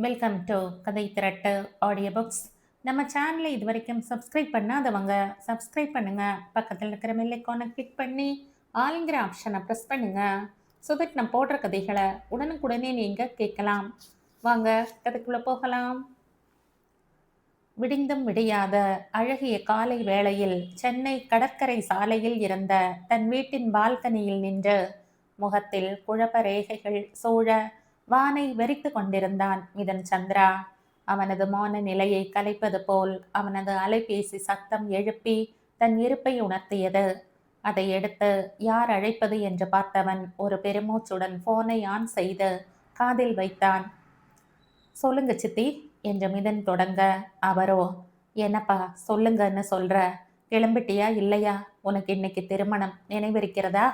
Welcome to கதை திரட்டு audio books. நம்ம சேனலை இது வரைக்கும் சப்ஸ்கிரைப் பண்ணாதவங்க சப்ஸ்கிரைப் பண்ணுங்க. பக்கத்தில் இருக்கிற பெல் ஐகானை கிளிக் பண்ணி ஆளுங்கிற ஆப்ஷனை ப்ரெஸ் பண்ணுங்க. ஸோ தட் நான் போடுற கதைகளை உடனுக்குடனே நீங்கள் கேட்கலாம். வாங்க கதைக்குள்ளே போகலாம். விடிந்தும் விடியாத அழகிய காலை வேளையில் சென்னை கடற்கரை சாலையில் இருந்த தன் வீட்டின் பால்கனியில் நின்று முகத்தில் குழப்ப ரேகைகள் சூழ வானை வெறித்து கொண்டிருந்தான் மிதன் சந்திரா. அவனது மௌன நிலையை கலைப்பது போல் அவனது அலைபேசி சத்தம் எழுப்பி தன் இருப்பை உணர்த்தியது. அதை எடுத்து யார் அழைப்பது என்று பார்த்தவன் ஒரு பெருமூச்சுடன் போனை ஆன் செய்து காதில் வைத்தான். சொல்லுங்க சித்தி என்று மிதன் தொடங்க, அவரோ, என்னப்பா சொல்லுங்கன்னு சொல்ற, கிளம்பிட்டியா இல்லையா, உனக்கு இன்னைக்கு திருமணம் நினைவிருக்கிறதா?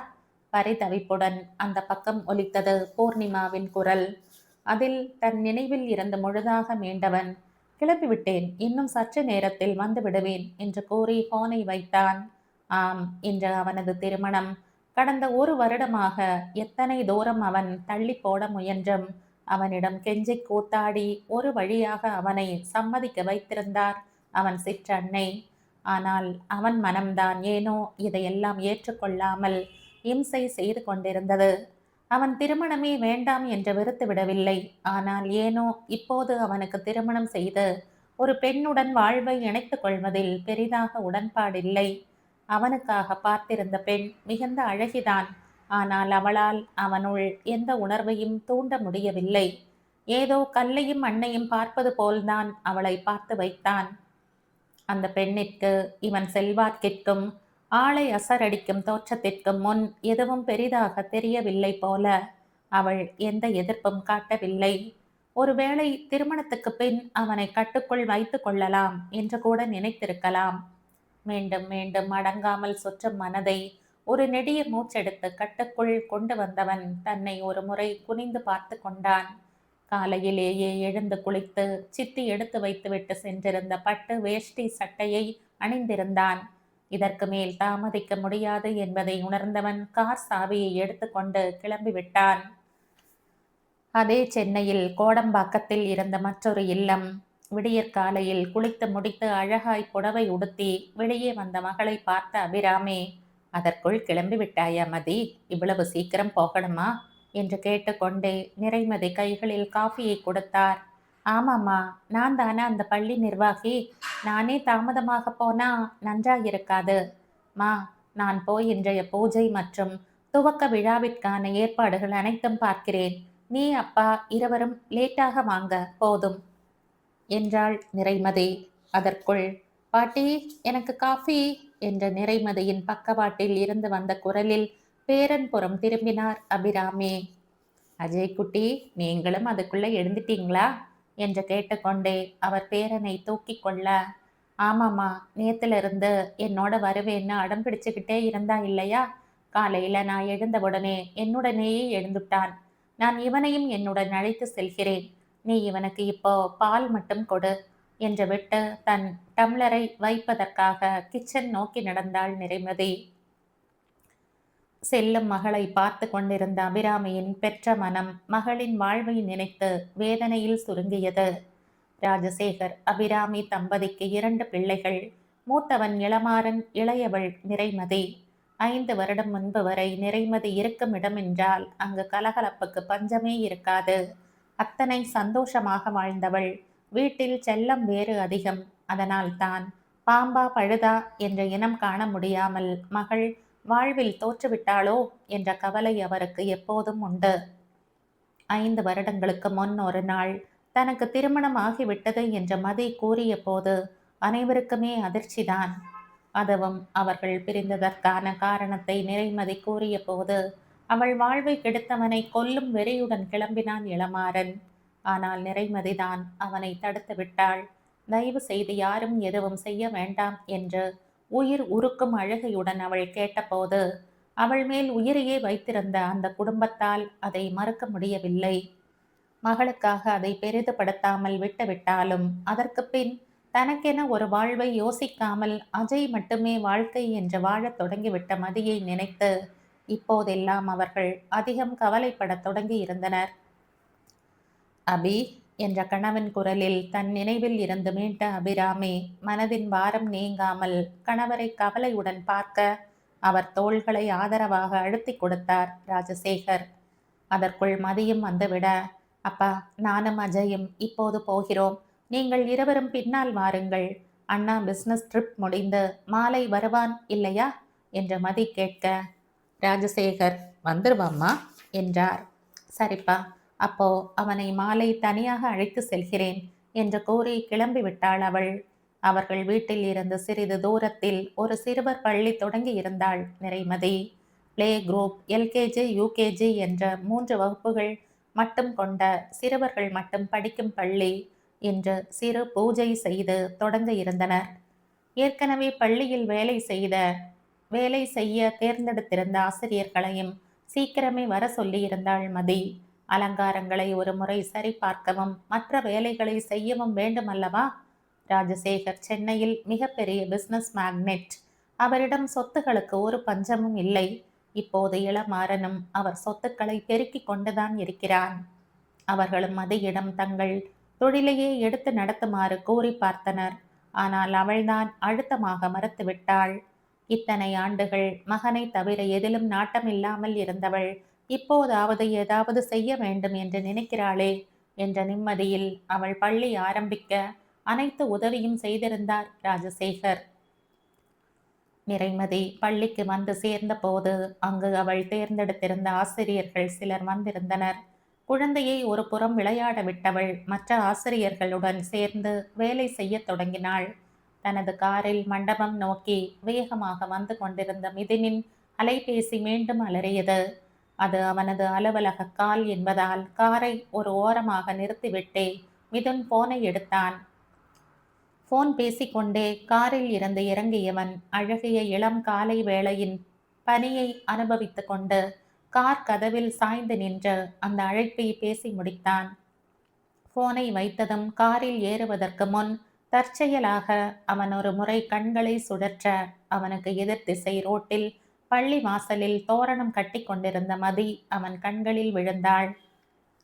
பரிதவிப்புடன் அந்த பக்கம் ஒலித்தது பூர்ணிமாவின் குரல். அதில் தன் நினைவில் இருந்து முழுதாக மீண்டவன், கிளம்பிவிட்டேன், இன்னும் சற்று நேரத்தில் வந்து விடுவேன் என்று கூறி போனை வைத்தான். ஆம், இன்று அவனது திருமணம். கடந்த ஒரு வருடமாக எத்தனை தூரம் அவன் தள்ளி போட முயன்றும் அவனிடம் கெஞ்சி கூத்தாடி ஒரு வழியாக அவனை சம்மதிக்க வைத்திருந்தார் அவன் சிற்றன்னை. ஆனால் அவன் மனம்தான் ஏனோ இதையெல்லாம் ஏற்றுக்கொள்ளாமல் இம்சை செய்து கொண்டிருந்தது. அவன் திருமணமே வேண்டாம் என்று வெறுத்து விடவில்லை. ஆனால் ஏனோ இப்போது அவனுக்கு திருமணம் செய்து ஒரு பெண்ணுடன் வாழ்வை இணைத்துக் கொள்வதில் பெரிதாக உடன்பாடில்லை. அவனுக்காக பார்த்திருந்த பெண் மிகுந்த அழகிதான். ஆனால் அவளால் அவனுள் எந்த உணர்வையும் தூண்ட முடியவில்லை. ஏதோ கல்லையும் மண்ணையும் பார்ப்பது போல்தான் அவளை பார்த்து வைத்தான். அந்த பெண்ணிற்கு இவன் செல்வாக்கிற்கும் ஆளை அசரடிக்கும் தோற்றத்திற்கும் முன் எதுவும் பெரிதாக தெரியவில்லை போல. அவள் எந்த எதிர்ப்பும் காட்டவில்லை. ஒருவேளை திருமணத்துக்கு பின் அவனை கட்டுக்குள் வைத்து கொள்ளலாம் என்று கூட நினைத்திருக்கலாம். மீண்டும் மீண்டும் அடங்காமல் சுற்றும் மனதை ஒரு நெடிய மூச்செடுத்து கட்டுக்குள் கொண்டு வந்தவன் தன்னை ஒரு முறை குனிந்து பார்த்து கொண்டான். காலையிலேயே எழுந்து குளித்து சித்தி எடுத்து வைத்துவிட்டு சென்றிருந்த பட்டு வேஷ்டி சட்டையை அணிந்திருந்தான். இதற்கு மேல் தாமதிக்க முடியாது என்பதை உணர்ந்தவன் கார் சாவியை எடுத்துக்கொண்டு கிளம்பிவிட்டான். அதே சென்னையில் கோடம்பாக்கத்தில் இருந்த மற்றொரு இல்லம். விடியற்காலையில் குளித்து முடித்து அழகாய் புடவை உடுத்தி வெளியே வந்த மகளை பார்த்த அபிராமி, அதற்குள் கிளம்பி விட்டாயா மதி, இவ்வளவு சீக்கிரம் போகணுமா என்று கேட்டுக்கொண்டே நிறைமதி கைகளில் காஃபியை கொடுத்தார். ஆமாம்மா, நான் தானே அந்த பள்ளி நிர்வாகி, நானே தாமதமாக போனா நன்றாயிருக்காது. மா, நான் போய் இன்றைய பூஜை மற்றும் துவக்க விழாவிற்கான ஏற்பாடுகள் அனைத்தும் பார்க்கிறேன். நீ அப்பா இருவரும் லேட்டாக வாங்க போதும் என்றாள் நிறைமதி. அதற்குள், பாட்டி எனக்கு காஃபி என்ற நிறைமதியின் பக்கவாட்டில் இருந்து வந்த குரலில் பேரன்புறம் திரும்பினார் அபிராமி. அஜய் குட்டி, நீங்களும் அதுக்குள்ள எழுந்துட்டீங்களா என்று கேட்டுக்கொண்டே அவர் பேரனை தூக்கி கொள்ள, ஆமாம்மா, நேத்திலிருந்து என்னோட வருவேன்னு அடம் பிடிச்சுக்கிட்டே இருந்தா இல்லையா, காலையில நான் எழுந்தவுடனே என்னுடனேயே எழுந்துட்டான். நான் இவனையும் என்னுடன் அழைத்து செல்கிறேன். நீ இவனுக்கு இப்போ பால் மட்டும் கொடு என்று விட்டு தன் டம்ளரை வைப்பதற்காக கிச்சன் நோக்கி நடந்தாள் நிறைமதி. செல்லும் மகளை பார்த்து கொண்டிருந்த அபிராமியின் பெற்ற மனம் மகளின் வாழ்வை நினைத்து வேதனையில் சுருங்கியது. ராஜசேகர் அபிராமி தம்பதிக்கு 2 பிள்ளைகள். மூத்தவன் இளமாறன், இளையவள் நிறைமதி. 5 வருடம் முன்பு வரை நிறைமதி இருக்கும் இடம் என்றால் அங்கு கலகலப்புக்கு பஞ்சமே இருக்காது. அத்தனை சந்தோஷமாக வாழ்ந்தவள். வீட்டில் செல்லம் வேறு அதிகம். அதனால் தான் பாம்பா பழுதா என்ற இனம் காண முடியாமல் மகள் வாழ்வில் தோற்றுவிட்டாளோ என்ற கவலை அவருக்கு எப்போதும் உண்டு. 5 வருடங்களுக்கு முன் ஒரு நாள் தனக்கு திருமணம் ஆகிவிட்டது என்ற மதி கூறிய போது அனைவருக்குமே அதிர்ச்சிதான். அதுவும் அவர்கள் பிரிந்ததற்கான காரணத்தை நிறைமதி கூறிய போது அவள் வாழ்வை கெடுத்தவனை கொல்லும் வெறியுடன் கிளம்பினான் இளமாறன். ஆனால் நிறைமதிதான் அவனை தடுத்து விட்டாள். தயவு செய்து யாரும் எதுவும் செய்ய வேண்டாம் என்று உயிர் உருக்கும் அழுகையுடன் அவள் கேட்டபோது அவள் மேல் உயிரையே வைத்திருந்த அந்த குடும்பத்தால் அதை மறுக்க முடியவில்லை. மகளுக்காக அதை பெரிதுபடுத்தாமல் விட்டுவிட்டாலும் அதற்கு பின் தனக்கென ஒரு வாழ்வை யோசிக்காமல் அஜய் மட்டுமே வாழ்க்கை என்று வாழத் தொடங்கிவிட்ட மதியை நினைத்து இப்போதெல்லாம் அவர்கள் அதிகம் கவலைப்படத் தொடங்கி இருந்தனர். அபி, என்ற கணவன் குரலில் தன் நினைவில் இருந்து மீட்ட அபிராமி மனதின் பாரம் நீங்காமல் கணவரை கவலையுடன் பார்க்க அவர் தோள்களை ஆதரவாக அழுத்தி கொடுத்தார் ராஜசேகர். அதற்குள் மதியம் வந்துவிட, அப்பா, நானும் அஜயும் இப்போது போகிறோம். நீங்கள் இருவரும் பின்னால் வாருங்கள். அண்ணா பிசினஸ் ட்ரிப் முடிந்து மாலை வருவான் இல்லையா என்று மதி கேட்க, ராஜசேகர் வந்துருவாம்மா என்றார். சரிப்பா, அப்போ அவனை மாலை தனியாக அழைத்து செல்கிறேன் என்று கூறி கிளம்பிவிட்டாள் அவள். அவர்கள் வீட்டில் இருந்து சிறிது தூரத்தில் ஒரு சிறுவர் பள்ளி தொடங்கி இருந்தாள் நிறைமதி. பிளே குரூப், எல்கேஜி, யூகேஜி என்ற 3 வகுப்புகள் மட்டும் கொண்ட சிறுவர்கள் மட்டும் படிக்கும் பள்ளி இன்று சிறு பூஜை செய்து தொடங்க இருந்தனர். ஏற்கனவே பள்ளியில் வேலை செய்ய தேர்ந்தெடுத்திருந்த ஆசிரியர்களையும் சீக்கிரமே வர சொல்லியிருந்தாள் மதி. அலங்காரங்களை ஒரு முறை சரி பார்க்கவும் மற்ற வேலைகளை செய்யவும் வேண்டுமல்லவா? ராஜசேகர் சென்னையில் மிகப்பெரிய பிசினஸ் மேக்னெட். அவரிடம் சொத்துகளுக்கு ஒரு பஞ்சமும் இல்லை. இப்போது இளமாறனும் அவர் சொத்துக்களை பெருக்கிக் கொண்டுதான் இருக்கிறான். அவர்களும் மதியிடம் தங்கள் தொழிலையே எடுத்து நடத்துமாறு கூறி பார்த்தனர். ஆனால் அவள்தான் அழுத்தமாக மறுத்துவிட்டாள். இத்தனை ஆண்டுகள் மகனை தவிர எதிலும் நாட்டமில்லாமல் இருந்தவள் இப்போதாவது ஏதாவது செய்ய வேண்டும் என்று நினைக்கிறாளே என்ற நிம்மதியில் அவள் பள்ளி ஆரம்பிக்க அனைத்து உதவியும் செய்திருந்தார் ராஜசேகர். நிறைமதி பள்ளிக்கு வந்து சேர்ந்த போது அங்கு அவள் தேர்ந்தெடுத்திருந்த ஆசிரியர்கள் சிலர் வந்திருந்தனர். குழந்தையை ஒரு புறம் விளையாட விட்டவள் மற்ற ஆசிரியர்களுடன் சேர்ந்து வேலை செய்ய தொடங்கினாள். தனது காரில் மண்டபம் நோக்கி வேகமாக வந்து கொண்டிருந்த மிதுனின் அலைபேசி மீண்டும் அலறியது. அது அவனது அலுவலக கால் என்பதால் காரை ஒரு ஓரமாக நிறுத்திவிட்டே மிதுன் போனை எடுத்தான். போன் பேசிக்கொண்டே காரில் இருந்து இறங்கியவன் அழகிய இளம் காலை வேளையின் பனியை அனுபவித்து கொண்டு கார் கதவில் சாய்ந்து நின்று அந்த அழைப்பை பேசி முடித்தான். போனை வைத்ததும் காரில் ஏறுவதற்கு முன் தற்செயலாக அவன் ஒரு முறை கண்களை சுழற்ற அவனுக்கு எதிர் திசை ரோட்டில் பள்ளி வாசலில் தோரணம் கட்டி கொண்டிருந்த மதி அவன் கண்களில் விழுந்தாள்.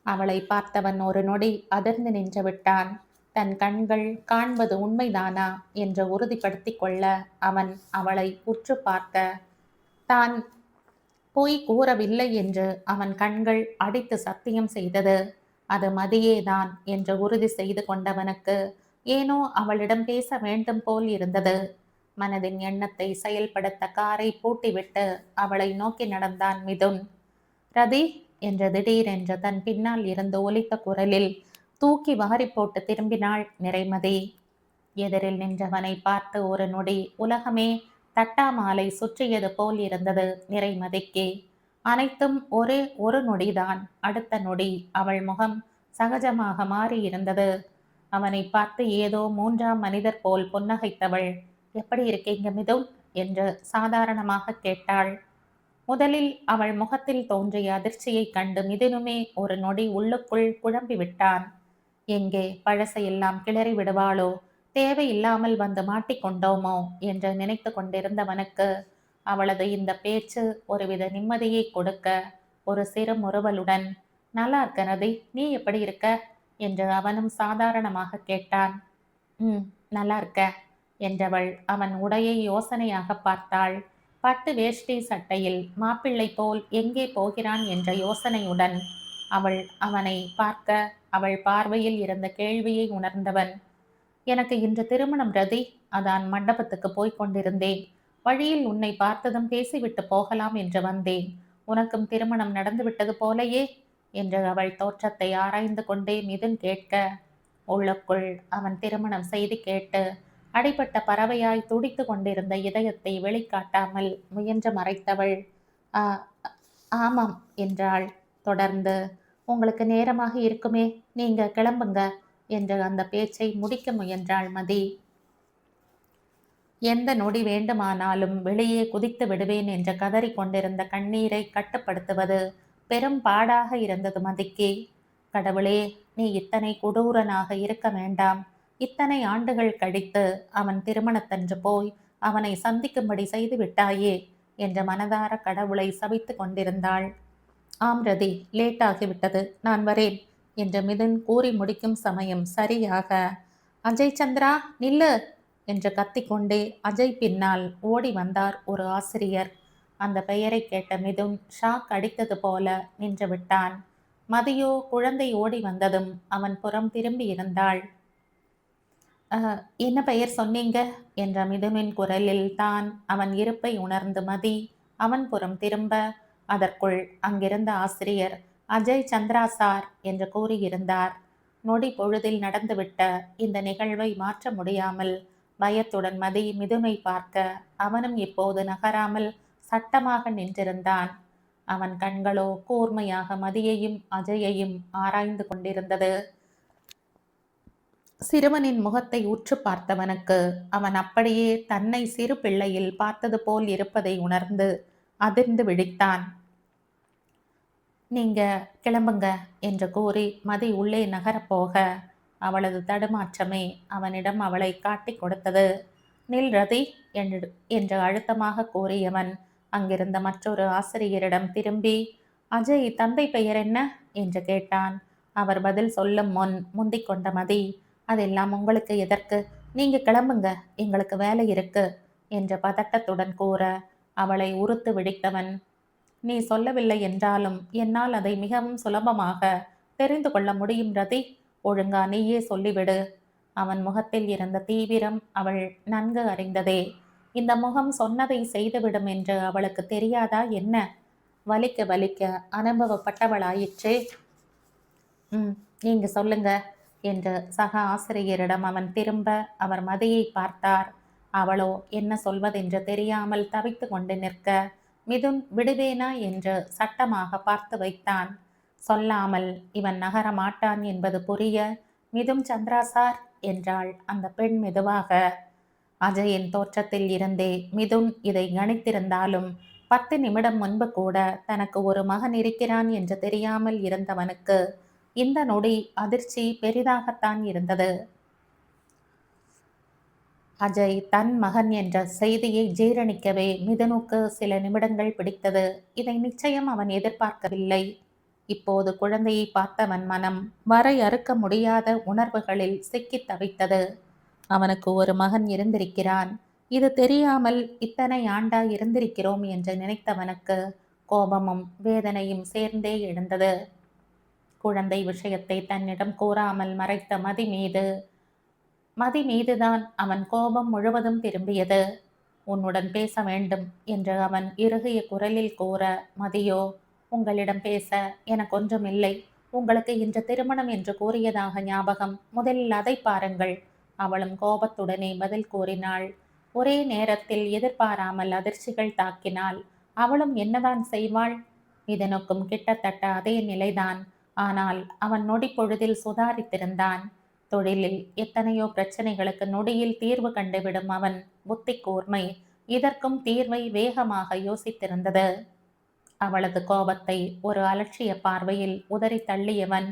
அவளை பார்த்தவன் ஒரு நொடி அதிர்ந்து நின்று விட்டான். தன் கண்கள் காண்பது உண்மைதானா என்று உறுதிப்படுத்தி கொள்ள அவன் அவளை உற்று பார்க்க தான் பொய் கூறவில்லை என்று அவன் கண்கள் அடித்து சத்தியம் செய்தது. அது மதியேதான் என்று உறுதி செய்து கொண்டவனுக்கு ஏனோ அவளிடம் பேச வேண்டும் போல் இருந்தது. மனதின் எண்ணத்தை செயல்படுத்த காரை பூட்டிவிட்டு அவளை நோக்கி நடந்தான் மிதுன். ரதி என்று திடீரென்று தன் பின்னால் இருந்து ஒலித்த குரலில் தூக்கி வாரி போட்டு திரும்பினாள் நிறைமதி. எதிரில் நின்றவனை பார்த்து ஒரு நொடி உலகமே தட்டாமாலை சுற்றியது போல் இருந்தது நிறைமதிக்கு. அனைத்தும் ஒரே ஒரு நொடிதான். அடுத்த நொடி அவள் முகம் சகஜமாக மாறி இருந்தது. அவனை பார்த்து ஏதோ 3ஆம் மனிதர் போல் புன்னகைத்தவள், எப்படி இருக்கீங்க மிதுன் என்று சாதாரணமாக கேட்டாள். முதலில் அவள் முகத்தில் தோன்றிய அதிர்ச்சியை கண்டு மிதுனுமே ஒரு நொடி உள்ளுக்குள் குழம்பி விட்டான். எங்கே பழசையெல்லாம் கிளறி விடுவாளோ, தேவையில்லாமல் வந்து மாட்டிக்கொண்டோமோ என்று நினைத்து கொண்டிருந்தவனுக்கு அவளது இந்த பேச்சு ஒருவித நிம்மதியை கொடுக்க ஒரு சிறு முறுவலுடன், நல்லா இருக்க ரதி, நீ எப்படி இருக்க என்று அவனும் சாதாரணமாக கேட்டான். நல்லா இருக்க என்றவள் அவன் உடையை யோசனையாக பார்த்தாள். பட்டு வேஷ்டி சட்டையில் மாப்பிள்ளை போல் எங்கே போகிறான் என்ற யோசனையுடன் அவள் அவனை பார்க்க அவள் பார்வையில் இருந்த கேள்வியை உணர்ந்தவன், எனக்கு இன்று திருமணம் ரதி, அதான் மண்டபத்துக்கு போய்க் கொண்டிருந்தேன். வழியில் உன்னை பார்த்ததும் பேசிவிட்டு போகலாம் என்று வந்தேன். உனக்கும் திருமணம் நடந்துவிட்டது போலையே என்று அவள் தோற்றத்தை ஆராய்ந்து கொண்டே மிதுன் கேட்க, உள்ளுக்குள் அவன் திருமணம் செய்து கேட்டு அடிபட்ட பறவையாய் துடித்து கொண்டிருந்த இதயத்தை வெளிக்காட்டாமல் முயன்று மறைத்தவள், ஆமாம் என்றாள். தொடர்ந்து, உங்களுக்கு நேரமாக இருக்குமே, நீங்க கிளம்புங்க என்று அந்த பேச்சை முடிக்க முயன்றாள் மதி. எந்த நொடி வேண்டுமானாலும் வெளியே குதித்து விடுவேன் என்று கதறி கொண்டிருந்த கண்ணீரை கட்டுப்படுத்துவது பெரும் பாடாக இருந்தது மதிக்கு. கடவுளே, நீ இத்தனை கொடூரனாக இருக்க வேண்டாம். இத்தனை ஆண்டுகள் கழித்து அவன் திருமணத்தன்று போய் அவனை சந்திக்கும்படி செய்து விட்டாயே என்று மனதார கடவுளை சபித்து கொண்டிருந்தாள். ஆம் ரதி, லேட் ஆகிவிட்டது, நான் வரேன் என்று மிதுன் கூறி முடிக்கும் சமயம் சரியாக அஜய் சந்திரா நில்லு என்று கத்திக்கொண்டே அஜய் பின்னால் ஓடி வந்தார் ஒரு ஆசிரியர். அந்த பெயரை கேட்ட மிதுன் ஷாக் அடித்தது போல நின்று விட்டான். மதியோ குழந்தை ஓடி வந்ததும் அவன் புறம் திரும்பி இருந்தாள். என்ன பெயர் சொன்னீங்க என்ற மிதுனின் குரலில் தான் அவன் இருப்பை உணர்ந்து மதி அவன் புறம் திரும்ப, அதற்குள் அங்கிருந்த ஆசிரியர் அஜய் சந்திரா சார் என்று கூறியிருந்தார். நொடி பொழுதில் நடந்துவிட்ட இந்த நிகழ்வை மாற்ற முடியாமல் பயத்துடன் மதி மிதுனை பார்க்க அவனும் இப்போது நகராமல் சட்டமாக நின்றிருந்தான். அவன் கண்களோ கூர்மையாக மதியையும் அஜயையும் ஆராய்ந்து கொண்டிருந்தது. சிறுவனின் முகத்தை உற்று பார்த்தவனுக்கு அவன் அப்படியே தன்னை சிறு பிள்ளையில் பார்த்தது போல் இருப்பதை உணர்ந்து அதிர்ந்து விழித்தான். நீங்க கிளம்புங்க என்று கூறி மதி உள்ளே நகரப்போக அவளது தடுமாற்றமே அவனிடம் அவளை காட்டி கொடுத்தது. நில் ரதி என்று அழுத்தமாக கூறியவன் அங்கிருந்த மற்றொரு ஆசிரியரிடம் திரும்பி, அஜய் தந்தை பெயர் என்ன என்று கேட்டான். அவர் பதில் சொல்லும் முன் முந்திக் கொண்ட மதி, அதெல்லாம் உங்களுக்கு எதற்கு, நீங்க கிளம்புங்க, எங்களுக்கு வேலை இருக்கு என்ற பதட்டத்துடன் கூற அவளை உறுத்து விடித்தவன், நீ சொல்லவில்லை என்றாலும் என்னால் அதை மிகவும் சுலபமாக தெரிந்து கொள்ள முடியும் ரதி, ஒழுங்கா நீயே சொல்லிவிடு. அவன் முகத்தில் இருந்த தீவிரம் அவள் நன்கு அறிந்ததே. இந்த முகம் சொன்னதை செய்துவிடும் என்று அவளுக்கு தெரியாதா என்ன? வலிக்க வலிக்க அனுபவப்பட்டவளாயிற்றே. நீங்க சொல்லுங்க என்று சக ஆசிரியரிடம் அவன் திரும்ப அவர் மதியை பார்த்தார். அவளோ என்ன சொல்வதென்று தெரியாமல் தவித்து கொண்டு நிற்க மிதுன் விடுவேனா என்று சட்டமாக பார்த்து வைத்தான். சொல்லாமல் இவன் நகர மாட்டான் என்பது புரிய, மிதுன் சந்திரா சார் என்றாள் அந்த பெண் மெதுவாக. அஜயின் தோற்றத்தில் இருந்தே மிதுன் இதை கணித்திருந்தாலும் 10 நிமிடம் முன்பு கூட தனக்கு ஒரு மகன் இருக்கிறான் என்று தெரியாமல் இருந்தவனுக்கு இந்த நொடி அதிர்ச்சி பெரிதாகத்தான் இருந்தது. அஜய் தன் மகன் என்ற செய்தியை ஜீரணிக்கவே மிதுனுக்கு சில நிமிடங்கள் பிடித்தது. இதை நிச்சயம் அவன் எதிர்பார்க்கவில்லை. இப்போது குழந்தையை பார்த்தவன் மனம் வரையறுக்க முடியாத உணர்வுகளில் சிக்கி தவித்தது. அவனுக்கு ஒரு மகன் இருந்திருக்கிறான். இது தெரியாமல் இத்தனை ஆண்டா இருந்திருக்கிறோம் என்று நினைத்தவனுக்கு கோபமும் வேதனையும் சேர்ந்தே எழுந்தது. குழந்தை விஷயத்தை தன்னிடம் கூறாமல் மறைத்த மதி மீதுதான் அவன் கோபம் முழுவதும் திரும்பியது. உன்னுடன் பேச வேண்டும் என்று அவன் இறுகிய குரலில் கூற, மதியோ, உங்களிடம் பேச எனக்கு ஒன்றும் இல்லை. உங்களுக்கு இன்று திருமணம் என்று கூறியதாக ஞாபகம், முதலில் அதை பாருங்கள். அவளும் கோபத்துடனே பதில் கூறினாள். ஒரே நேரத்தில் எதிர்பாராமல் அதிர்ச்சிகள் தாக்கினாள். அவளும் என்னதான் செய்வாள்? இதனுக்கும் கிட்டத்தட்ட அதே நிலைதான். ஆனால் அவன் நொடி பொழுதில் சுதாரித்திருந்தான். தொழிலில் எத்தனையோ பிரச்சனைகளுக்கு நொடியில் தீர்வு கண்டுவிடும் அவன் புத்தி கூர்மை இதற்கும் தீர்வை வேகமாக யோசித்திருந்தது. அவளது கோபத்தை ஒரு அலட்சிய பார்வையில் உதறி தள்ளியவன்,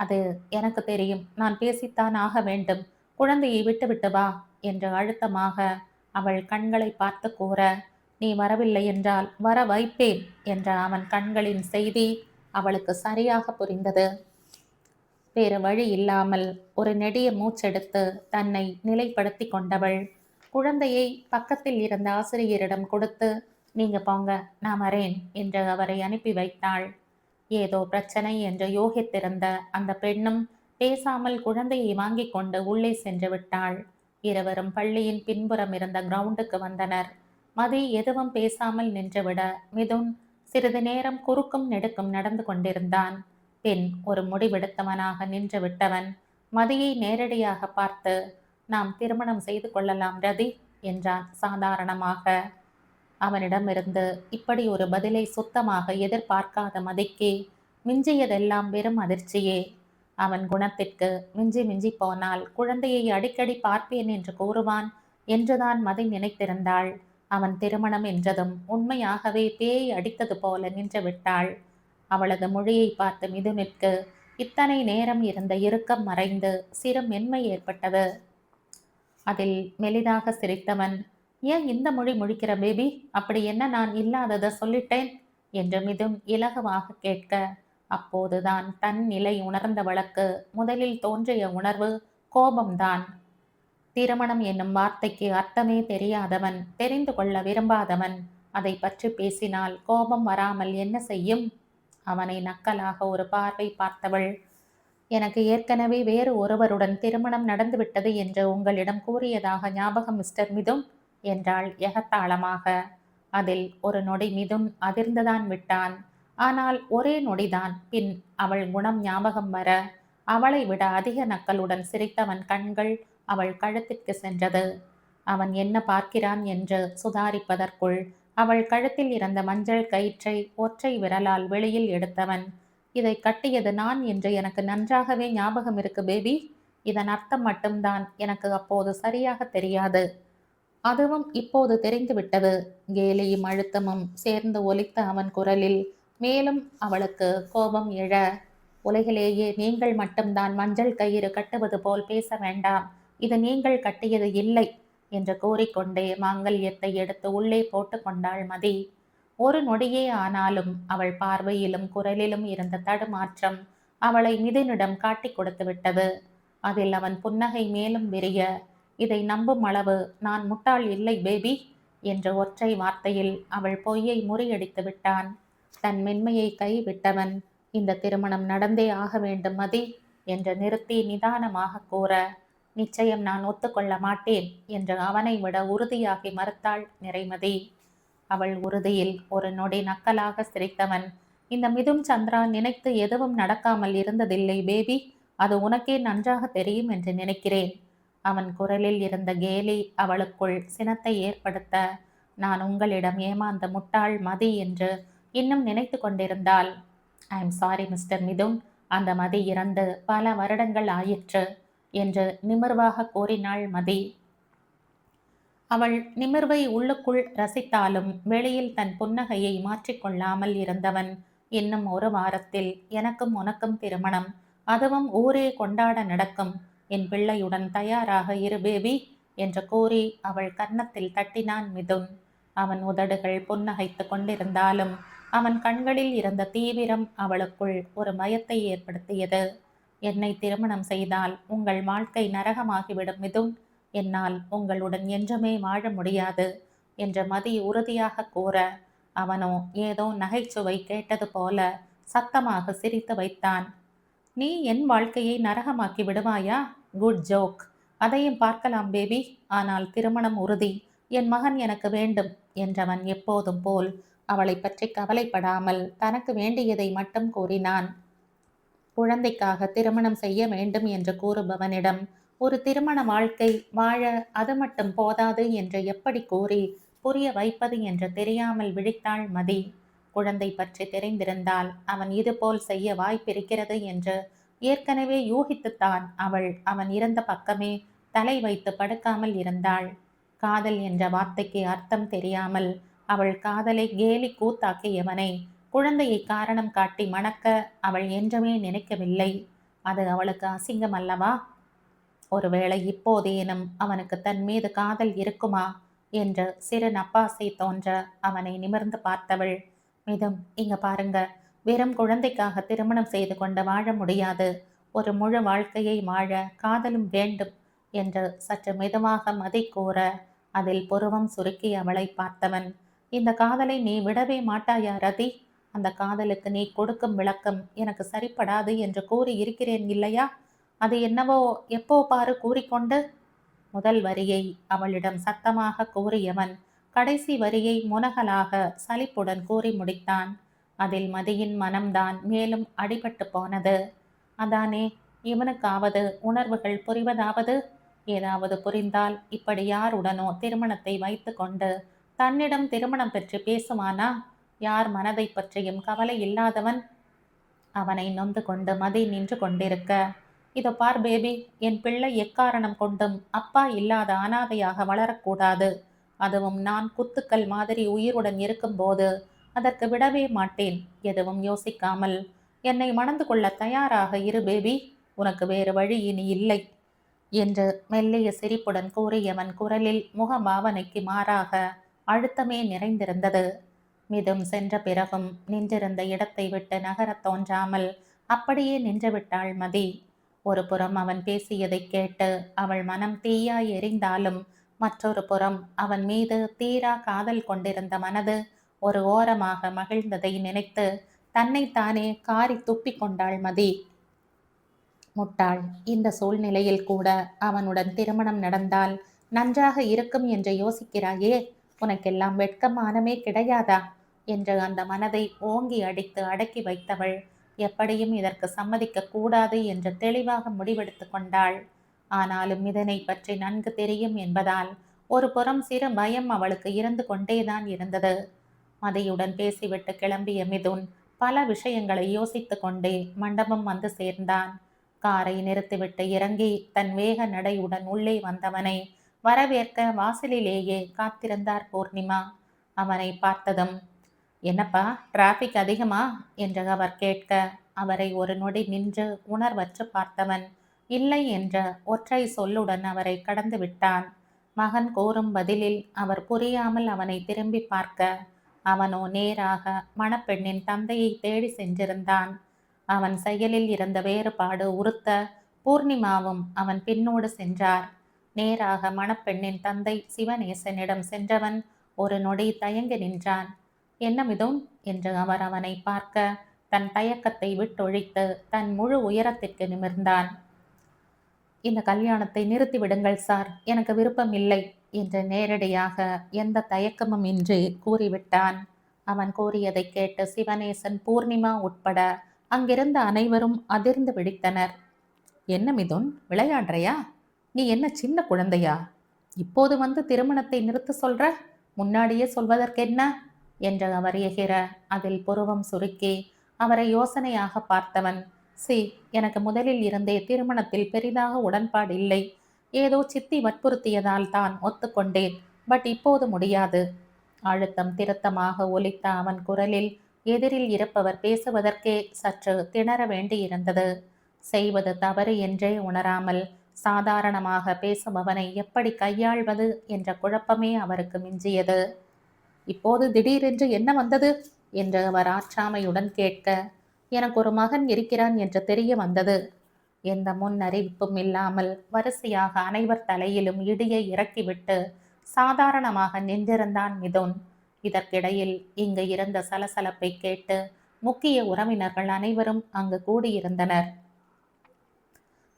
அது எனக்கு தெரியும், நான் பேசித்தான் ஆக வேண்டும், குழந்தையை விட்டுவிட்டு வா என்று அழுத்தமாக அவள் கண்களை பார்த்து கூற, நீ வரவில்லை என்றால் வர வைப்பேன் என்ற அவன் கண்களின் செய்தி அவளுக்கு சரியாக புரிந்தது. வேறு வழி இல்லாமல் ஒரு நெடிய மூச்செடுத்து தன்னை நிலைப்படுத்தி கொண்டவள் குழந்தையை பக்கத்தில் இருந்த ஆசிரியரிடம் கொடுத்து, நீங்க போங்க, நான் வரேன் என்று அவரை அனுப்பி வைத்தாள். ஏதோ பிரச்சனை என்று யோகித்திருந்த அந்த பெண்ணும் பேசாமல் குழந்தையை வாங்கி கொண்டு உள்ளே சென்று விட்டாள். இருவரும் பள்ளியின் பின்புறம் இருந்த கிரவுண்டுக்கு வந்தனர். மதி எதுவும் பேசாமல் நின்றுவிட மிதுன் சிறிது நேரம் குறுக்கும் நெடுக்கும் நடந்து கொண்டிருந்தான். பின் ஒரு முடிவெடுத்தவனாக நின்று விட்டவன் மதியை நேரடியாக பார்த்து, நாம் திருமணம் செய்து கொள்ளலாம் ரதி என்றான் சாதாரணமாக. அவனிடமிருந்து இப்படி ஒரு பதிலை சுத்தமாக எதிர்பார்க்காத மதிக்கு மிஞ்சியதெல்லாம் வெறும் அதிர்ச்சியே. அவன் குணத்திற்கு மிஞ்சி மிஞ்சி போனால் குழந்தையை அடிக்கடி பார்ப்பேன் என்று கூறுவான் என்றுதான் மதி நினைத்திருந்தாள். அவன் திருமணம் என்றதும் உண்மையாகவே பேய் அடித்தது போல நின்று விட்டாள். அவளது மொழியை பார்த்து மிதுனுக்கு இத்தனை நேரம் இருந்த இறுக்கம் மறைந்து சிறு மென்மை ஏற்பட்டது. அதில் மெலிதாக சிரித்தவன், ஏன் இந்த மொழி முழிக்கிற பேபி, அப்படி என்ன நான் இல்லாததை சொல்லிட்டேன் என்று மிதுன் இலகுவாக கேட்க, அப்போதுதான் தன் நிலை உணர்ந்தவளுக்கு முதலில் தோன்றிய உணர்வு கோபம்தான். திருமணம் என்னும் வார்த்தைக்கு அர்த்தமே தெரியாதவன், தெரிந்து கொள்ள விரும்பாதவன் அதை பற்றி பேசினால் கோபம் வராமல் என்ன செய்யும்? அவனை நக்கலாக ஒரு பார்வை பார்த்தவள், எனக்கு ஏற்கனவே வேறு ஒருவருடன் திருமணம் நடந்துவிட்டது என்று உங்களிடம் கூறியதாக ஞாபகம் மிஸ்டர் மிதுன் என்றாள் எகத்தாளமாக. அதில் ஒரு நொடி மிதுன் அதிர்ந்துதான் விட்டான். ஆனால் ஒரே நொடிதான். பின் அவள் குணம் ஞாபகம் வர அவளை விட அதிக நக்கலுடன் சிரித்தவன் கண்கள் அவள் கழுத்திற்கு சென்றது. அவன் என்ன பார்க்கிறான் என்று சுதாரிப்பதற்குள் அவள் கழுத்தில் இருந்த மஞ்சள் கயிற்றை ஒற்றை விரலால் வெளியில் எடுத்தவன், இதை கட்டியது நான் என்று எனக்கு நன்றாகவே ஞாபகம் இருக்கு பேபி. இதன் அர்த்தம் மட்டும்தான் எனக்கு அப்போது சரியாக தெரியாது. அதுவும் இப்போது தெரிந்துவிட்டது. கேலியும் அழுத்தமும் சேர்ந்து ஒலித்த அவன் குரலில் மேலும் அவளுக்கு கோபம் எழ, உலகிலேயே நீங்கள் மட்டும்தான் மஞ்சள் கயிறு கட்டுவது போல் பேச வேண்டாம். இது நீங்கள் கட்டியது இல்லை என்று கூறிக்கொண்டே மாங்கல்யத்தை எடுத்து உள்ளே போட்டு கொண்டாள் மதி. ஒரு நொடியே ஆனாலும் அவள் பார்வையிலும் குரலிலும் இருந்த தடுமாற்றம் அவளை மிதுனிடம் காட்டி கொடுத்து விட்டது. அதில் அவன் புன்னகை மேலும் விரிய, இதை நம்பும் அளவு நான் முட்டாள் இல்லை பேபி என்ற ஒற்றை வார்த்தையில் அவள் பொய்யை முறியடித்து விட்டான். தன் மென்மையை கைவிட்டவன், இந்த திருமணம் நடந்தே ஆக வேண்டும் மதி என்று நிறுத்தி நிதானமாக கூற, நிச்சயம் நான் ஒத்துக்கொள்ள மாட்டேன் என்று அவனை விட உறுதியாகி மறுத்தாள் நிறைமதி. அவள் உறுதியில் ஒரு நொடி நக்கலாக சிரித்தவன், இந்த மிதுன் சந்திரா நினைத்து எதுவும் நடக்காமல் இருந்ததில்லை பேபி, அது உனக்கே நன்றாக தெரியும் என்று நினைக்கிறேன். அவன் குரலில் இருந்த கேலி அவளுக்குள் சினத்தை ஏற்படுத்த, நான் உங்களிடம் ஏமாந்த முட்டாள் மதி என்று இன்னும் நினைத்து கொண்டிருந்தாள். I am sorry mister Mithun, அந்த மதி இறந்து பல வருடங்கள் ஆயிற்று என்று நிமிர்வாக கூறினாள் மதி. அவள் நிமிர்வை உள்ளுக்குள் ரசித்தாலும் வெளியில் தன் புன்னகையை மாற்றிக்கொள்ளாமல் இருந்தவன், இன்னும் ஒரு வாரத்தில் எனக்கும் உனக்கும் திருமணம், அதுவும் ஊரே கொண்டாட நடக்கும். என் பிள்ளையுடன் தயாராக இரு பேபி என்று கூறி அவள் கன்னத்தில் தட்டினான் மிதுன். அவன் உதடுகள் புன்னகைத்து கொண்டிருந்தாலும் அவன் கண்களில் இருந்த தீவிரம் அவளுக்குள் ஒரு பயத்தை ஏற்படுத்தியது. என்னை திருமணம் செய்தால் உங்கள் வாழ்க்கை நரகமாகிவிடும் மிதுன், என்னால் உங்களுடன் என்றுமே வாழ முடியாது என்ற மதி உறுதியாக கூற, அவனோ ஏதோ நகைச்சுவை கேட்டது போல சத்தமாக சிரித்து வைத்தான். நீ என் வாழ்க்கையை நரகமாக்கி விடுவாயா? குட் ஜோக், அதையும் பார்க்கலாம் பேபி, ஆனால் திருமணம் உறுதி, என் மகன் எனக்கு வேண்டும் என்றவன் எப்போதும் போல் அவளை பற்றி கவலைப்படாமல் தனக்கு வேண்டியதை மட்டும் கூறினான். குழந்தைக்காக திருமணம் செய்ய வேண்டும் என்று கூறுபவனிடம் ஒரு திருமண வாழ்க்கை வாழ அது மட்டும் போதாது என்று எப்படி கூறி புரிய வைப்பது என்று தெரியாமல் விழித்தாள் மதி. குழந்தை பற்றி தெரிந்திருந்தால் அவன் இதுபோல் செய்ய வாய்ப்பிருக்கிறது என்று ஏற்கனவே யூகித்துத்தான் அவள் அவன் இருந்த பக்கமே தலை வைத்து படுக்காமல் இருந்தாள். காதல் என்ற வார்த்தைக்கு அர்த்தம் தெரியாமல் அவள் காதலை கேலி கூத்தாக்கியவனை குழந்தையை காரணம் காட்டி மணக்க அவள் என்றுமே நினைக்கவில்லை. அது அவளுக்கு அசிங்கம் அல்லவா? ஒருவேளை இப்போதேனும் அவனுக்கு தன் மீது காதல் இருக்குமா என்று சிறு நப்பாசை தோன்ற அவனை நிமிர்ந்து பார்த்தவள், மிதுன் இங்க பாருங்க, வெறும் குழந்தைக்காக திருமணம் செய்து கொண்டு வாழ முடியாது, ஒரு முழு வாழ்க்கையை வாழ காதலும் வேண்டும் என்று சற்று மெதுவாக மதி கூற, அதில் புருவம் சுருக்கி அவளை பார்த்தவன், இந்த காதலை நீ விடவே மாட்டாயா ரதி? அந்த காதலுக்கு நீ கொடுக்கும் விளக்கம் எனக்கு சரிப்படாது என்று கூறி இருக்கிறேன் இல்லையா? அது என்னவோ எப்போ பாரு கூறிக்கொண்டு. முதல் வரியை அவளிடம் சத்தமாக கூறியவன் கடைசி வரியை முனகலாக சலிப்புடன் கூறி முடித்தான். அதில் மதியின் மனம்தான் மேலும் அடிபட்டு போனது. அதானே, இவனுக்காவது உணர்வுகள் புரிவதாவது? ஏதாவது புரிந்தால் இப்படி யாருடனோ திருமணத்தை வைத்து கொண்டு தன்னிடம் திருமணம் பற்றி பேசுவானா? யார் மனதை பற்றியும் கவலை இல்லாதவன்? அவனை நொந்து கொண்டு மதி நின்று கொண்டிருக்க, இதோ பார் பேபி, என் பிள்ளை எக்காரணம் கொண்டும் அப்பா இல்லாத அனாதையாக வளரக்கூடாது. அதுவும் நான் குத்துக்கள் மாதிரி உயிருடன் இருக்கும்போது அதற்கு விடவே மாட்டேன். எதுவும் யோசிக்காமல் என்னை மணந்து கொள்ள தயாராக இரு பேபி, உனக்கு வேறு வழி இனி இல்லை என்று மெல்லிய சிரிப்புடன் கூறியவன் குரலில் முகபாவனைக்கு மாறாக அழுத்தமே நிறைந்திருந்தது. மிதுன் சென்ற பிறகும் நின்றிருந்த இடத்தை விட்டு நகரத் தோன்றாமல் அப்படியே நின்றுவிட்டாள் மதி. ஒரு புறம் அவன் பேசியதைக் கேட்டு அவள் மனம் தீயாய் எரிந்தாலும் மற்றொரு புறம் அவன் மீது தீரா காதல் கொண்டிருந்த மனது ஒரு ஓரமாக மகிழ்ந்ததை நினைத்து தன்னைத்தானே காரி துப்பிக் கொண்டாள் மதி. முட்டாள், இந்த சூழ்நிலையில் கூட அவனுடன் திருமணம் நடந்தால் நன்றாக இருக்கும் என்று யோசிக்கிறாயே, உனக்கெல்லாம் வெட்கமானமே கிடையாதா என்று அந்த மனதை ஓங்கி அடித்து அடக்கி வைத்தவள் எப்படியும் இதற்கு சம்மதிக்க கூடாது என்று தெளிவாக முடிவெடுத்து கொண்டாள். ஆனாலும் இதனை பற்றி நன்கு தெரியும் என்பதால் ஒரு புறம் சிறு பயம் அவளுக்கு இருந்து கொண்டேதான் இருந்தது. மதியுடன் பேசிவிட்டு கிளம்பிய மிதுன் பல விஷயங்களை யோசித்து கொண்டே மண்டபம் வந்து சேர்ந்தான். காரை நிறுத்திவிட்டு இறங்கி தன் வேக நடையுடன் உள்ளே வந்தவனை வரவேற்க வாசலிலேயே காத்திருந்தார் பூர்ணிமா. அவனை பார்த்ததும், என்னப்பா டிராஃபிக் அதிகமா என்று அவர் கேட்க அவரை ஒரு நொடி நின்று உணர்வற்று பார்த்தவன் இல்லை என்ற ஒற்றை சொல்லுடன் அவரை கடந்து விட்டான். மகன் கூறும் பதிலில் அவர் புரியாமல் அவனை திரும்பி பார்க்க அவனோ நேராக மணப்பெண்ணின் தந்தையை தேடி சென்றிருந்தான். அவன் செயலில் இருந்த வேறுபாடு உறுத்த பூர்ணிமாவும் அவன் பின்னோடு சென்றார். நேராக மணப்பெண்ணின் தந்தை சிவநேசனிடம் சென்றவன் ஒரு நொடி தயங்கி நின்றான். என்ன மிதுன் என்று அவர் அவனை பார்க்க தன் தயக்கத்தை விட்டொழித்து தன் முழு உயரத்திற்கு நிமிர்ந்தான். இந்த கல்யாணத்தை நிறுத்திவிடுங்கள் சார், எனக்கு விருப்பம் இல்லை என்று நேரடியாக எந்த தயக்கமும் இன்றி கூறிவிட்டான். அவன் கூறியதை கேட்டு சிவநேசன் பூர்ணிமா உட்பட அங்கிருந்த அனைவரும் அதிர்ந்து விழித்தனர். என்ன மிதுன், விளையாடுறையா? நீ என்ன சின்ன குழந்தையா? இப்போது வந்து திருமணத்தை நிறுத்த சொல்ற? முன்னாடியே சொல்வதற்கென்ன என்று அவர் எகிற அதில் புருவம் சுருக்கி அவரை யோசனையாக பார்த்தவன், எனக்கு முதலில் இருந்தே திருமணத்தில் பெரிதாக உடன்பாடு இல்லை. ஏதோ சித்தி வற்புறுத்தியதால் தான் ஒத்துக்கொண்டேன். பட் இப்போது முடியாது. அழுத்தம் திருத்தமாக ஒலித்த அவன் குரலில் எதிரில் இருப்பவர் பேசுவதற்கே சற்று திணற வேண்டியிருந்தது. செய்வது தவறு என்றே உணராமல் சாதாரணமாக பேசுபவனை எப்படி கையாள்வது என்ற குழப்பமே அவருக்கு மிஞ்சியது. இப்போது திடீரென்று என்ன வந்தது என்று அவர் ஆற்றாமையுடன் கேட்க, எனக்கு ஒரு மகன் இருக்கிறான் என்று தெரிய வந்தது. எந்த முன் அறிவிப்பும் இல்லாமல் வரிசையாக அனைவர் தலையிலும் இடியை இறக்கிவிட்டு சாதாரணமாக நின்றிருந்தான் மிதுன். இதற்கிடையில் இங்கு இருந்த சலசலப்பை கேட்டு முக்கிய உறவினர்கள் அனைவரும் அங்கு கூடியிருந்தனர்.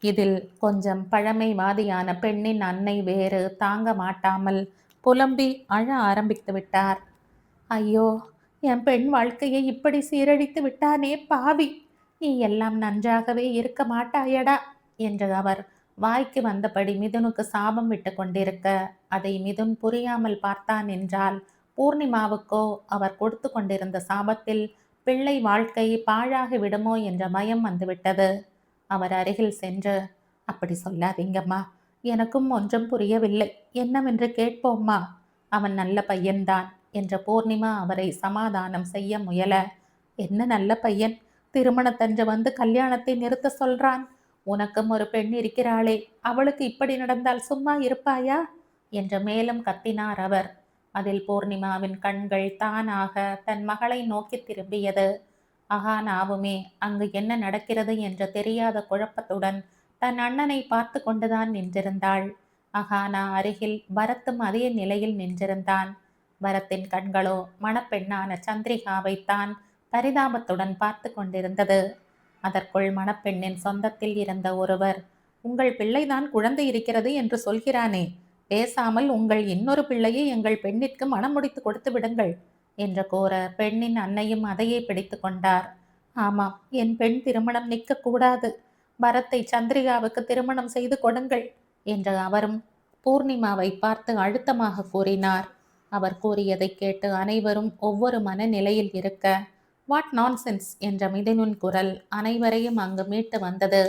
இதில் கொஞ்சம் பழமைவாதியான பெண்ணின் அன்னை வேறு தாங்க மாட்டாமல் புலம்பி அழ ஆரம்பித்து விட்டார். ஐயோ, என் பெண் வாழ்க்கையை இப்படி சீரழித்து விட்டானே பாவி, நீ எல்லாம் நன்றாகவே இருக்க மாட்டாயடா என்று அவர் வாய்க்கு வந்தபடி மிதுனுக்கு சாபம் விட்டு கொண்டிருக்க அதை மிதுன் புரியாமல் பார்த்தான் என்றால் பூர்ணிமாவுக்கோ அவர் கொடுத்து கொண்டிருந்த சாபத்தில் பிள்ளை வாழ்க்கை பாழாகி விடுமோ என்ற பயம் வந்துவிட்டது. அவர் அருகில் சென்று, அப்படி சொல்லாதீங்கம்மா, எனக்கும் ஒன்றும் புரியவில்லை, என்னவென்று கேட்போம்மா, அவன் நல்ல பையன்தான் என்ற பூர்ணிமா அவரை சமாதானம் செய்ய முயல, என்ன நல்ல பையன், திருமணத்தன்று வந்து கல்யாணத்தை நிறுத்த சொல்றான். உனக்கும் ஒரு பெண் இருக்கிறாளே, அவளுக்கு இப்படி நடந்தால் சும்மா இருப்பாயா என்று மேலும் கத்தினார் அவர். அதில் பூர்ணிமாவின் கண்கள் தானாக தன் மகளை நோக்கி திரும்பியது. அகானாவுமே அங்கு என்ன நடக்கிறது என்று தெரியாத குழப்பத்துடன் தன் அண்ணனை பார்த்து கொண்டுதான் நின்றிருந்தாள். அகானா அருகில் பரத்தும் அதே நிலையில் நின்றிருந்தான். பரத்தின் கண்களோ மணப்பெண்ணான சந்திரிகாவைத்தான் பரிதாபத்துடன் பார்த்து கொண்டிருந்தது. அதற்குள் மணப்பெண்ணின் சொந்தத்தில் இருந்த ஒருவர், உங்கள் பிள்ளைதான் குழந்தை இருக்கிறது என்று சொல்கிறானே, பேசாமல் உங்கள் இன்னொரு பிள்ளையை எங்கள் பெண்ணிற்கு மனம் முடித்து கொடுத்து விடுங்கள் என்று கூற பெண்ணின் அன்னையும் அதையே பிடித்து கொண்டார். ஆமாம், என் பெண் திருமணம் நிற்கக்கூடாது, பரத்தை சந்திரிகாவுக்கு திருமணம் செய்து கொடுங்கள் என்று அவரும் பூர்ணிமாவை பார்த்து அழுத்தமாக கூறினார். அவர் கூறியதை கேட்டு அனைவரும் ஒவ்வொரு மனநிலையில் இருக்க, வாட் நான்சென்ஸ் என்ற மிதுனின் குரல் அனைவரையும் அங்கு மீட்டு வந்தது.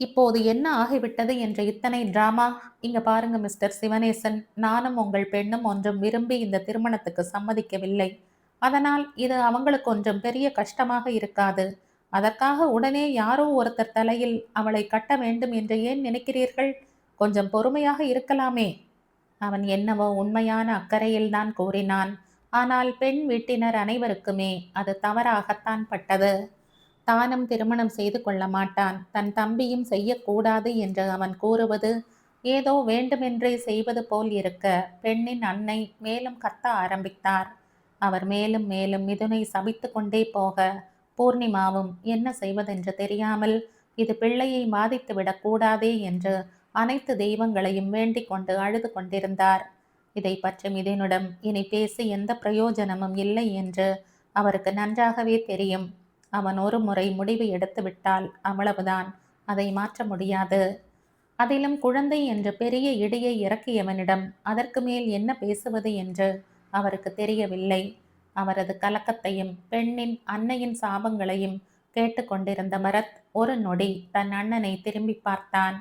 இப்போது என்ன ஆகிவிட்டது என்ற இத்தனை டிராமா? இங்க பாருங்க மிஸ்டர் சிவநேசன், நானும் உங்கள் பெண்ணும் ஒன்றும் விரும்பி இந்த திருமணத்துக்கு சம்மதிக்கவில்லை. அதனால் இது அவங்களுக்கு கொஞ்சம் பெரிய கஷ்டமாக இருக்காது. அதற்காக உடனே யாரோ ஒருத்தர் தலையில் அவளை கட்ட வேண்டும் என்று ஏன் நினைக்கிறீர்கள்? கொஞ்சம் பொறுமையாக இருக்கலாமே. அவன் என்னவோ உண்மையான அக்கறையில்தான் கூறினான். ஆனால் பெண் வீட்டினர் அனைவருக்குமே அது தவறாகத்தான் பட்டது. தானும் திருமணம் செய்து கொள்ள மாட்டான், தன் தம்பியும் செய்யக்கூடாது என்று அவன் கூறுவது ஏதோ வேண்டுமென்றே செய்வது போல் இருக்க, பெண்ணின் அன்னை மேலும் கத்த ஆரம்பித்தார். அவர் மேலும் மேலும் மிதுனை சபித்து கொண்டே போக, பூர்ணிமாவும் என்ன செய்வதென்று தெரியாமல் இது பிள்ளையை பாதித்து விடக்கூடாதே என்று அனைத்து தெய்வங்களையும் வேண்டிக் கொண்டு அழுது கொண்டிருந்தார். இதை பற்றி மிதுனிடம் இனி பேசி எந்த பிரயோஜனமும் இல்லை என்று அவருக்கு நன்றாகவே தெரியும். அவன் ஒரு முறை முடிவு எடுத்து விட்டால் அவ்வளவுதான், அதை மாற்ற முடியாது. அதிலும் குழந்தை என்று பெரிய இடியை இறக்கியவனிடம் அதற்கு மேல் என்ன பேசுவது என்று அவருக்கு தெரியவில்லை. அவரது கலக்கத்தையும் பெண்ணின் அன்னையின் சாபங்களையும் கேட்டுக்கொண்டிருந்த பரத் ஒரு நொடி தன் அண்ணனை திரும்பி பார்த்தான்.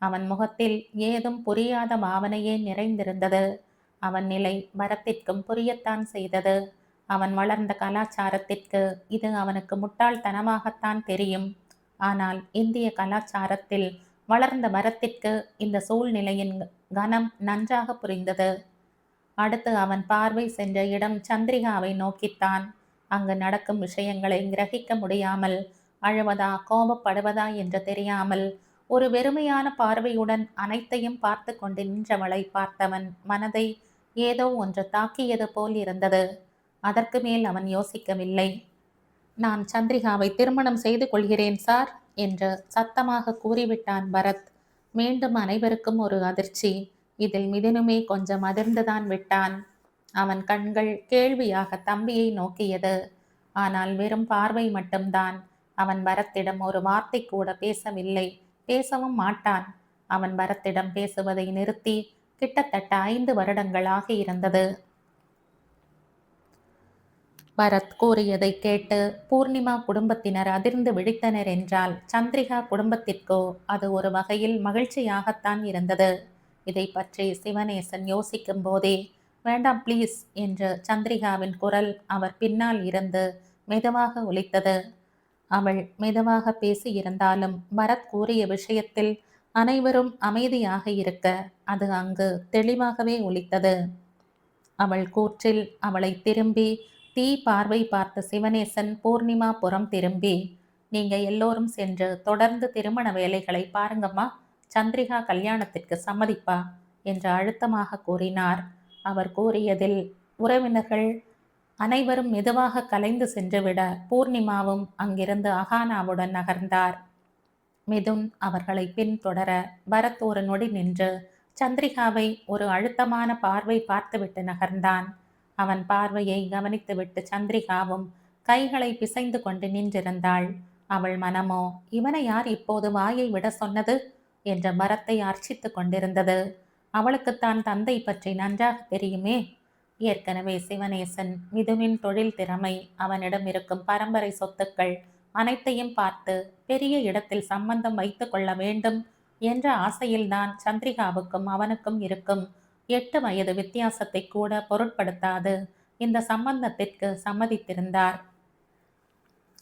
அவன் முகத்தில் ஏதும் புரியாத பாவனையே நிறைந்திருந்தது. அவன் நிலை பரத்திற்கும் புரியத்தான் செய்தது. அவன் வளர்ந்த கலாச்சாரத்திற்கு இது அவனுக்கு முட்டாள்தனமாகத்தான் தெரியும். ஆனால் இந்திய கலாச்சாரத்தில் வளர்ந்த பரத்திற்கு இந்த சூழ்நிலையின் கனம் நன்றாக புரிந்தது. அடுத்து அவன் பார்வை சென்ற இடம் சந்திரிகாவை நோக்கித்தான். அங்கு நடக்கும் விஷயங்களை கிரகிக்க முடியாமல், அழுவதா கோபப்படுவதா என்று தெரியாமல் ஒரு வெறுமையான பார்வையுடன் அனைத்தையும் பார்த்து கொண்டு நின்றவளை பார்த்தவன் மனதை ஏதோ ஒன்று தாக்கியது போல் இருந்தது. அதற்கு மேல் அவன் யோசிக்கவில்லை. நான் சந்திரிகாவை திருமணம் செய்து கொள்கிறேன் சார் என்று சத்தமாக கூறிவிட்டான் பரத். மீண்டும் அனைவருக்கும் ஒரு அதிர்ச்சி. இதில் மிதுனுமே கொஞ்சம் அதிர்ந்துதான் விட்டான். அவன் கண்கள் கேள்வியாக தம்பியை நோக்கியது. ஆனால் வெறும் பார்வை மட்டும்தான். அவன் பரத்திடம் ஒரு வார்த்தை கூட பேசவில்லை, பேசவும் மாட்டான். அவன் பரத்திடம் பேசுவதை நிறுத்தி கிட்டத்தட்ட 5 வருடங்கள் ஆகியிருந்தது. பரத் கூறியதை கேட்டு பூர்ணிமா குடும்பத்தினர் அதிர்ந்து விழித்தனர் என்றால், சந்திரிகா குடும்பத்திற்கோ அது ஒரு வகையில் மகிழ்ச்சியாகத்தான் இருந்தது. இதை பற்றி சிவனேசன் யோசிக்கும் போதே, வேண்டாம் ப்ளீஸ் என்று சந்திரிகாவின் குரல் அவர் பின்னால் இருந்து மெதுவாக ஒலித்தது. அவள் மெதுவாக பேசியிருந்தாலும் பரத் கூறிய விஷயத்தில் அனைவரும் அமைதியாக இருக்க அது அங்கு தெளிவாகவே ஒலித்தது. அவள் கூற்றில் அவளை திரும்பி தீ பார்வை பார்த்த சிவனேசன் பூர்ணிமா புறம் திரும்பி, நீங்க எல்லோரும் சென்று தொடர்ந்து திருமண வேலைகளை பாருங்கம்மா, சந்திரிகா கல்யாணத்திற்கு சம்மதிப்பா என்று அழுத்தமாக கூறினார். அவர் கூறியதில் உறவினர்கள் அனைவரும் மெதுவாக கலைந்து சென்றுவிட பூர்ணிமாவும் அங்கிருந்து அகானாவுடன் நகர்ந்தார். மிதுன் அவர்களை பின்தொடர பரத் ஒரு நொடி நின்று சந்திரிகாவை ஒரு அழுத்தமான பார்வை பார்த்துவிட்டு நகர்ந்தான். அவன் பார்வையை கவனித்துவிட்டு சந்திரிகாவும் கைகளை பிசைந்து கொண்டு நின்றிருந்தாள். அவள் மனமோ, இவனை யார் இப்போது வாயை விட சொன்னது என்ற பரத்தை அர்ச்சித்து கொண்டிருந்தது. அவளுக்குத்தான் தந்தை பற்றி நன்றாக தெரியுமே. ஏற்கனவே சிவனேசன் மிதுனின் தொழில் திறமை, அவனிடம் இருக்கும் பரம்பரை சொத்துக்கள் அனைத்தையும் பார்த்து பெரிய இடத்தில் சம்பந்தம் வைத்து கொள்ள வேண்டும் என்ற ஆசையில்தான் சந்திரிகாவுக்கும் அவனுக்கும் இருக்கும் 8 வயது வித்தியாசத்தை கூட பொருட்படுத்தாது இந்த சம்பந்தத்திற்கு சம்மதித்திருந்தார்.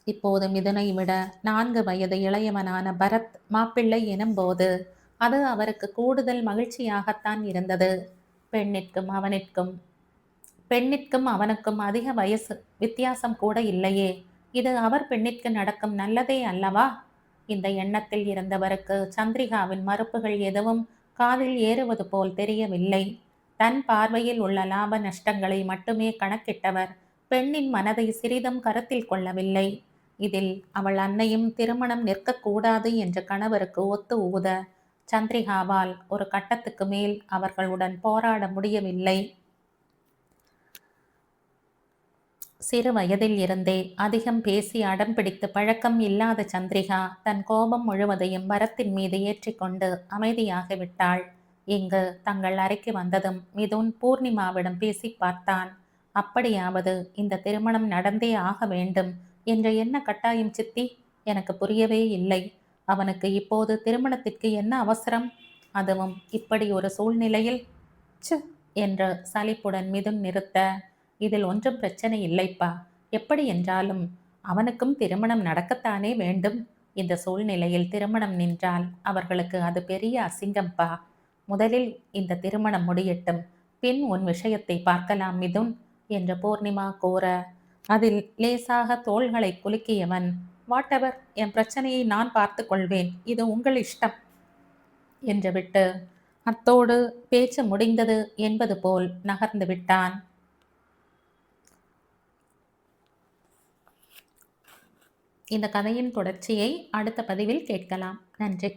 இப்போது மிதுனை விட 4 வயது இளையவனான பரத் மாப்பிள்ளை எனும்போது அது அவருக்கு கூடுதல் மகிழ்ச்சியாகத்தான் இருந்தது. பெண்ணிற்கும் அவனுக்கும் அதிக வயசு வித்தியாசம் கூட இல்லையே. இது அவர் பெண்ணிற்கு நடக்கும் நல்லதே அல்லவா? இந்த எண்ணத்தில் இருந்தவருக்கு சந்திரிகாவின் மறுப்புகள் எதுவும் காதில் ஏறுவது போல் தெரியவில்லை. தன் பார்வையில் உள்ள லாப நஷ்டங்களை மட்டுமே கணக்கிட்டவர் பெண்ணின் மனதை சிறிதும் கருத்தில் கொள்ளவில்லை. இதில் அவள் அன்னையும் திருமணம் நிற்கக்கூடாது என்று கணவருக்கு ஒத்து ஊத சந்திரிகாவால் ஒரு கட்டத்துக்கு மேல் அவர்களுடன் போராட முடியவில்லை. சிறு வயதில் இருந்தே அதிகம் பேசி அடம் பிடித்து பழக்கம் இல்லாத சந்திரிகா தன் கோபம் முழுவதையும் பரத்தின் மீது ஏற்றிக்கொண்டு அமைதியாக விட்டாள். இங்கு தங்கள் அறைக்கு வந்ததும் மிதுன் பூர்ணிமாவிடம் பேசி பார்த்தான். அப்படியாவது இந்த திருமணம் நடந்தே ஆக வேண்டும் என்ற என்ன கட்டாயம் சித்தி? எனக்கு புரியவே இல்லை. அவனுக்கு இப்போது திருமணத்திற்கு என்ன அவசரம்? அதுவும் இப்படி ஒரு சூழ்நிலையில்? ச்சு என்று சலிப்புடன் மிதுன் நிறுத்த, இதில் ஒன்றும் பிரச்சனை இல்லைப்பா. எப்படி என்றாலும் அவனுக்கும் திருமணம் நடக்கத்தானே வேண்டும். இந்த சூழ்நிலையில் திருமணம் நின்றால் அவர்களுக்கு அது பெரிய அசிங்கம்பா. முதலில் இந்த திருமணம் முடியட்டும், பின் உன் விஷயத்தை பார்க்கலாம் மிதுன். என்று பூர்ணிமா கூற, அதில் லேசாக தோள்களை குலுக்கியவன், வாட்டெவர், என் பிரச்சனையை நான் பார்த்து கொள்வேன், இது உங்கள் இஷ்டம் என்று விட்டு அத்தோடு பேச்சு முடிந்தது என்பது போல் நகர்ந்து விட்டான். இந்த கதையின் தொடர்ச்சியை அடுத்த பதிவில் கேட்கலாம். நன்றி.